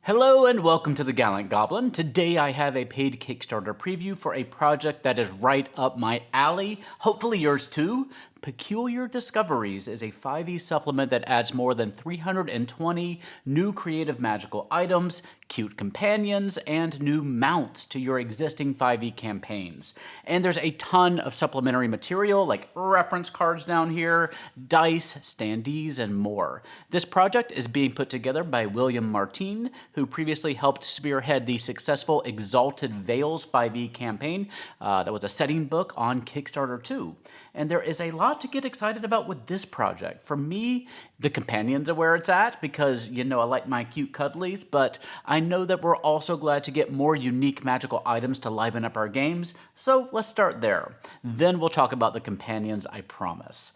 Hello and welcome to the Gallant Goblin. Today I have a paid Kickstarter preview for a project that is right up my alley, hopefully yours too. Peculiar Discoveries is a 5e supplement that adds more than 320 new creative magical items, cute companions, and new mounts to your existing 5e campaigns. And there's a ton of supplementary material like reference cards down here, dice, standees, and more. This project is being put together by William Martin, who previously helped spearhead the successful Exalted Veils 5e campaign. That was a setting book on Kickstarter too. And there is a lot to get excited about with this project. For me, the companions are where it's at because, I like my cute cuddlies, but I know that we're also glad to get more unique magical items to liven up our games, so let's start there. Then we'll talk about the companions, I promise.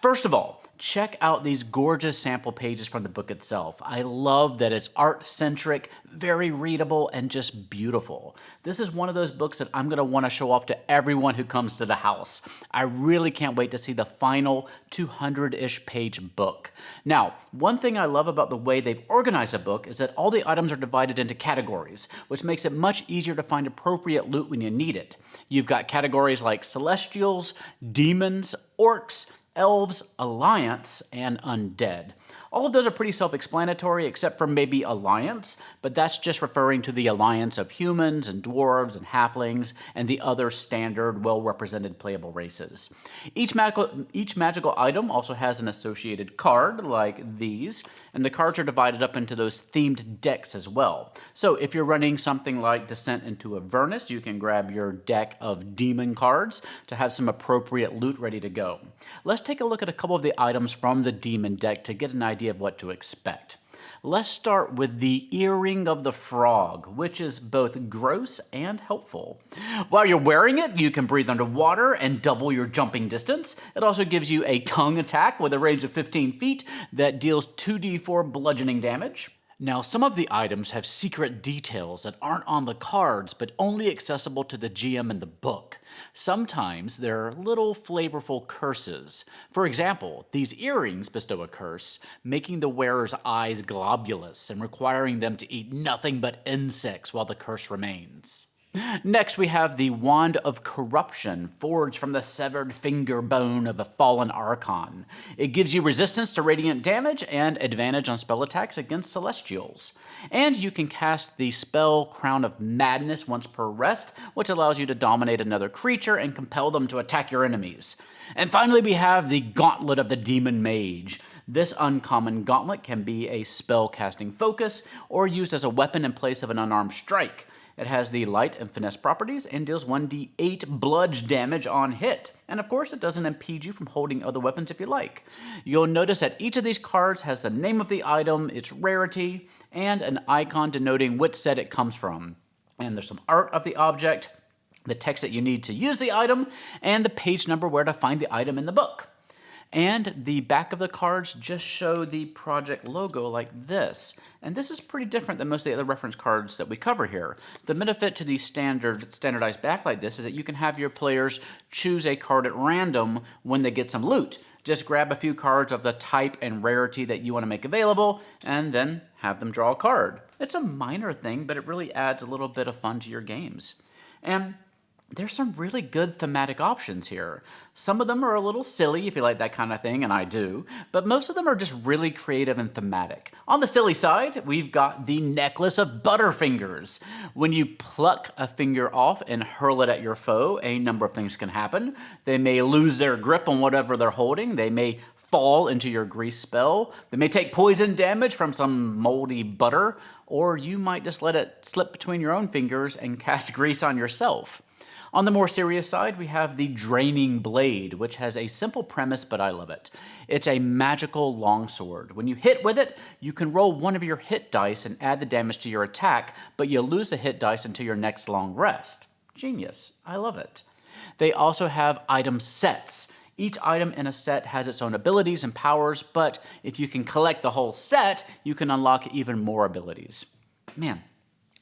First of all, check out these gorgeous sample pages from the book itself. I love that it's art-centric, very readable, and just beautiful. This is one of those books that I'm going to want to show off to everyone who comes to the house. I really can't wait to see the final 200-ish page book. Now, one thing I love about the way they've organized the book is that all the items are divided into categories, which makes it much easier to find appropriate loot when you need it. You've got categories like Celestials, Demons, Orcs, Elves, Alliance, and Undead. All of those are pretty self-explanatory except for maybe Alliance, but that's just referring to the alliance of humans and dwarves and halflings and the other standard, well-represented playable races. Each magical item also has an associated card, like these, and the cards are divided up into those themed decks as well. So if you're running something like Descent into Avernus, you can grab your deck of demon cards to have some appropriate loot ready to go. Let's take a look at a couple of the items from the demon deck to get an idea of what to expect. Let's start with the Earring of the Frog, which is both gross and helpful. While you're wearing it, you can breathe underwater and double your jumping distance. It also gives you a tongue attack with a range of 15 feet that deals 2d4 bludgeoning damage. Now, some of the items have secret details that aren't on the cards, but only accessible to the GM in the book. Sometimes they're little flavorful curses. For example, these earrings bestow a curse, making the wearer's eyes globulous and requiring them to eat nothing but insects while the curse remains. Next, we have the Wand of Corruption, forged from the severed finger bone of a fallen archon. It gives you resistance to radiant damage and advantage on spell attacks against celestials. And you can cast the spell Crown of Madness once per rest, which allows you to dominate another creature and compel them to attack your enemies. And finally, we have the Gauntlet of the Demon Mage. This uncommon gauntlet can be a spell casting focus or used as a weapon in place of an unarmed strike. It has the light and finesse properties and deals 1d8 bludge damage on hit. And of course, it doesn't impede you from holding other weapons if you like. You'll notice that each of these cards has the name of the item, its rarity, and an icon denoting which set it comes from. And there's some art of the object, the text that you need to use the item, and the page number where to find the item in the book. And the back of the cards just show the project logo like this. And this is pretty different than most of the other reference cards that we cover here. The benefit to the standardized back like this is that you can have your players choose a card at random when they get some loot. Just grab a few cards of the type and rarity that you want to make available, and then have them draw a card. It's a minor thing, but it really adds a little bit of fun to your games. And there's some really good thematic options here. Some of them are a little silly if you like that kind of thing, and I do, but most of them are just really creative and thematic. On the silly side, we've got the Necklace of Butterfingers. When you pluck a finger off and hurl it at your foe, a number of things can happen. They may lose their grip on whatever they're holding. They may fall into your grease spell. They may take poison damage from some moldy butter, or you might just let it slip between your own fingers and cast grease on yourself. On the more serious side, we have the Draining Blade, which has a simple premise, but I love it. It's a magical longsword. When you hit with it, you can roll one of your hit dice and add the damage to your attack, but you lose the hit dice until your next long rest. Genius. I love it. They also have item sets. Each item in a set has its own abilities and powers, but if you can collect the whole set, you can unlock even more abilities. Man,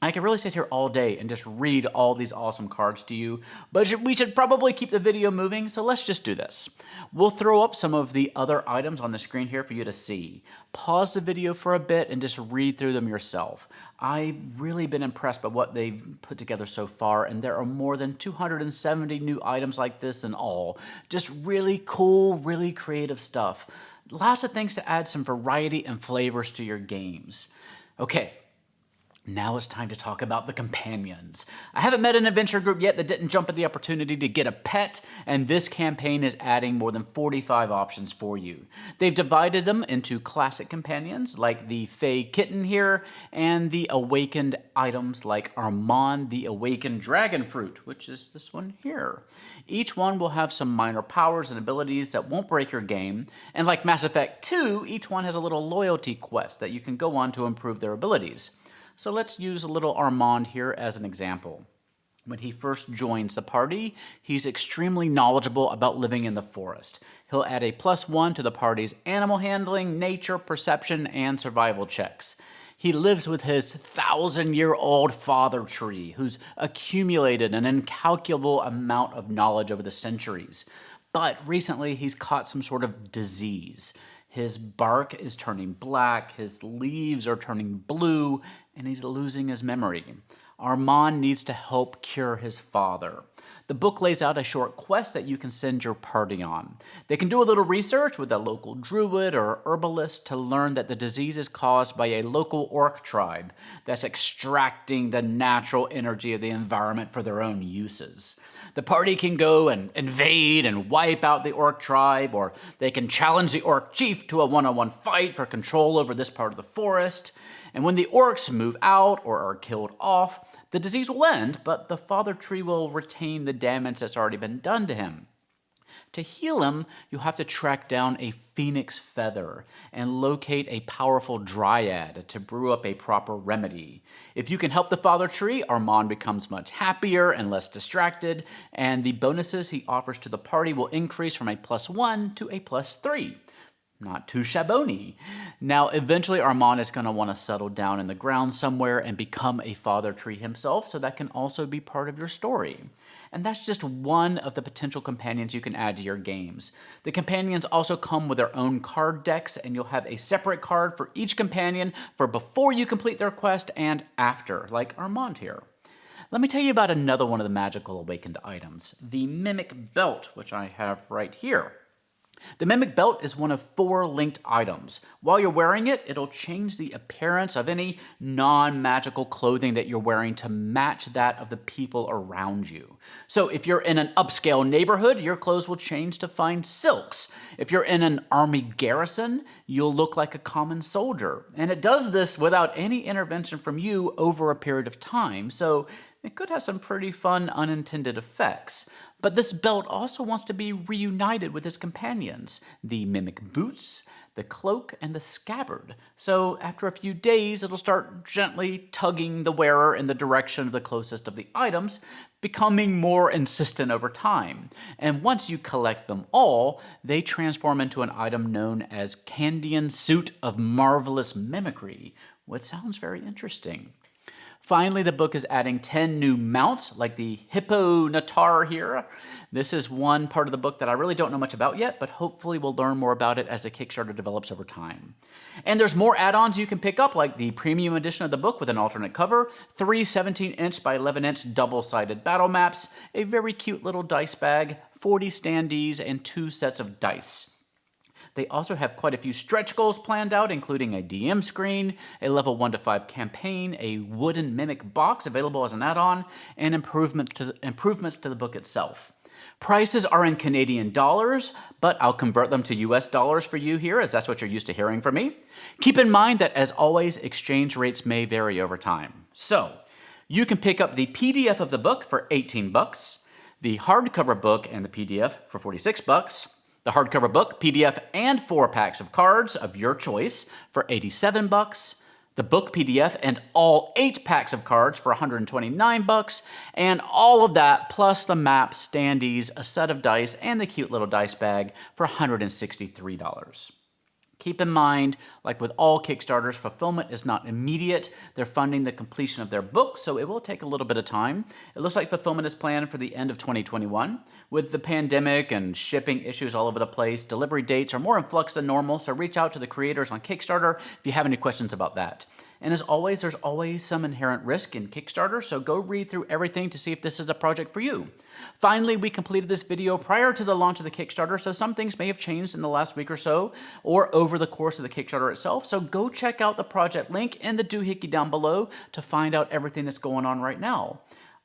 I could really sit here all day and just read all these awesome cards to you, but we should probably keep the video moving, so let's just do this. We'll throw up some of the other items on the screen here for you to see. Pause the video for a bit and just read through them yourself. I've really been impressed by what they've put together so far, and there are more than 270 new items like this in all. Just really cool, really creative stuff. Lots of things to add some variety and flavors to your games. Okay. Now it's time to talk about the companions. I haven't met an adventure group yet that didn't jump at the opportunity to get a pet, and this campaign is adding more than 45 options for you. They've divided them into classic companions, like the Fey Kitten here, and the awakened items like Armand the Awakened Dragon Fruit, which is this one here. Each one will have some minor powers and abilities that won't break your game, and like Mass Effect 2, each one has a little loyalty quest that you can go on to improve their abilities. So let's use a little Armand here as an example. When he first joins the party, he's extremely knowledgeable about living in the forest. He'll add a +1 to the party's animal handling, nature, perception, and survival checks. He lives with his 1,000-year-old father tree, who's accumulated an incalculable amount of knowledge over the centuries. But recently, he's caught some sort of disease. His bark is turning black, his leaves are turning blue, and he's losing his memory. Armand needs to help cure his father. The book lays out a short quest that you can send your party on. They can do a little research with a local druid or herbalist to learn that the disease is caused by a local orc tribe that's extracting the natural energy of the environment for their own uses. The party can go and invade and wipe out the orc tribe, or they can challenge the orc chief to a one-on-one fight for control over this part of the forest. And when the orcs move out or are killed off, the disease will end, but the father tree will retain the damage that's already been done to him. To heal him, you'll have to track down a phoenix feather and locate a powerful dryad to brew up a proper remedy. If you can help the father tree, Armand becomes much happier and less distracted, and the bonuses he offers to the party will increase from a +1 to a +3. Not too shabony. Now, eventually Armand is going to want to settle down in the ground somewhere and become a father tree himself, so that can also be part of your story. And that's just one of the potential companions you can add to your games. The companions also come with their own card decks, and you'll have a separate card for each companion for before you complete their quest and after, like Armand here. Let me tell you about another one of the magical awakened items, the Mimic Belt, which I have right here. The Mimic Belt is one of 4 linked items. While you're wearing it, it'll change the appearance of any non-magical clothing that you're wearing to match that of the people around you. So if you're in an upscale neighborhood, your clothes will change to fine silks. If you're in an army garrison, you'll look like a common soldier. And it does this without any intervention from you over a period of time, so it could have some pretty fun unintended effects. But this belt also wants to be reunited with his companions, the Mimic Boots, the Cloak, and the Scabbard. So after a few days, it'll start gently tugging the wearer in the direction of the closest of the items, becoming more insistent over time. And once you collect them all, they transform into an item known as Candian Suit of Marvelous Mimicry, which sounds very interesting. Finally, the book is adding 10 new mounts, like the Hippo Natar here. This is one part of the book that I really don't know much about yet, but hopefully we'll learn more about it as the Kickstarter develops over time. And there's more add-ons you can pick up, like the premium edition of the book with an alternate cover, 3 17-inch by 11-inch double-sided battle maps, a very cute little dice bag, 40 standees, and 2 sets of dice. They also have quite a few stretch goals planned out, including a DM screen, a level 1 to 5 campaign, a wooden mimic box available as an add-on, and improvements to the book itself. Prices are in Canadian dollars, but I'll convert them to US dollars for you here, as that's what you're used to hearing from me. Keep in mind that, as always, exchange rates may vary over time. So, you can pick up the PDF of the book for $18, the hardcover book and the PDF for $46, the hardcover book, PDF, and 4 packs of cards of your choice for $87, the book PDF and all 8 packs of cards for $129, and all of that plus the map, standees, a set of dice, and the cute little dice bag for $163. Keep in mind, like with all Kickstarters, fulfillment is not immediate. They're funding the completion of their book, so it will take a little bit of time. It looks like fulfillment is planned for the end of 2021. With the pandemic and shipping issues all over the place, delivery dates are more in flux than normal, so reach out to the creators on Kickstarter if you have any questions about that. And as always, there's always some inherent risk in Kickstarter, so go read through everything to see if this is a project for you. Finally, we completed this video prior to the launch of the Kickstarter, so some things may have changed in the last week or so, or over the course of the Kickstarter itself, so go check out the project link and the doohickey down below to find out everything that's going on right now.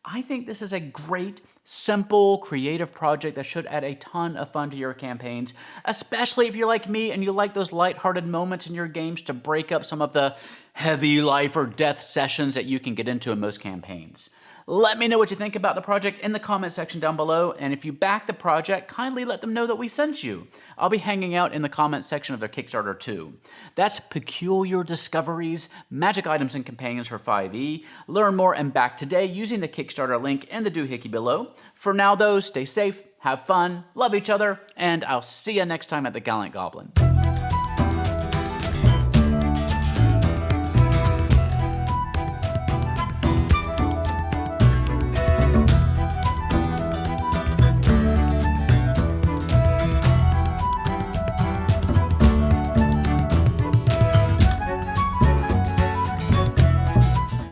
I think this is a great, simple, creative project that should add a ton of fun to your campaigns, especially if you're like me and you like those lighthearted moments in your games to break up some of the heavy life or death sessions that you can get into in most campaigns. Let me know what you think about the project in the comment section down below, and if you back the project, kindly let them know that we sent you. I'll be hanging out in the comment section of their Kickstarter too. That's Peculiar Discoveries, Magic Items and Companions for 5e. Learn more and back today using the Kickstarter link and the doohickey below. For now though, stay safe, have fun, love each other, and I'll see you next time at the Gallant Goblin.